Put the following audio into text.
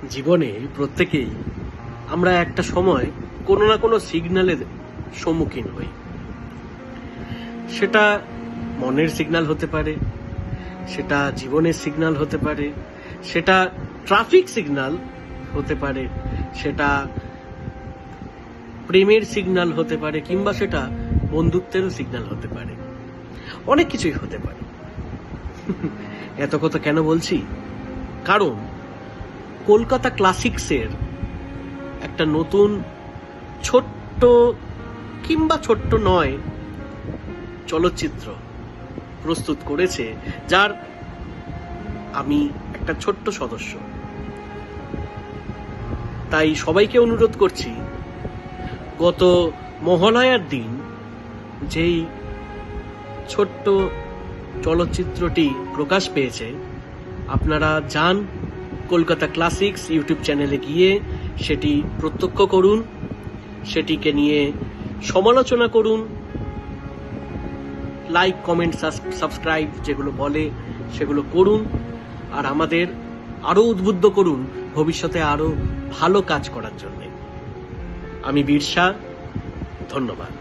জীবনে প্রত্যেকেই আমরা একটা সময় কোনো না কোনো সিগন্যালের সম্মুখীন হই। সেটা মনের সিগন্যাল হতে পারে, সেটা জীবনের সিগন্যাল হতে পারে, সেটা ট্রাফিক সিগন্যাল হতে পারে, সেটা প্রেমের সিগন্যাল হতে পারে, কিংবা সেটা বন্ধুত্বেরও সিগন্যাল হতে পারে। অনেক কিছুই হতে পারে। এত কথা কেন বলছি? কারণ কলকাতা ক্লাসিক্সের একটা নতুন ছোট্ট কিংবা ছোট্ট নয় চলচ্চিত্র প্রস্তুত করেছে, যার আমি একটা ছোট্ট সদস্য। তাই সবাইকে অনুরোধ করছি, গত মহালয়ার দিন যেই ছোট্ট চলচ্চিত্রটি প্রকাশ পেয়েছে, আপনারা যান কলকাতা ক্লাসিক্স ইউটিউব চ্যানেলে গিয়ে সেটি প্রত্যক্ষ করুন, সেটিকে নিয়ে সমালোচনা করুন, লাইক, কমেন্ট, সাবস্ক্রাইব যেগুলো বলে সেগুলো করুন, আর আমাদের আরো উদ্বুদ্ধ করুন ভবিষ্যতে আরো ভালো কাজ করার জন্য। আমি বীরসা, ধন্যবাদ।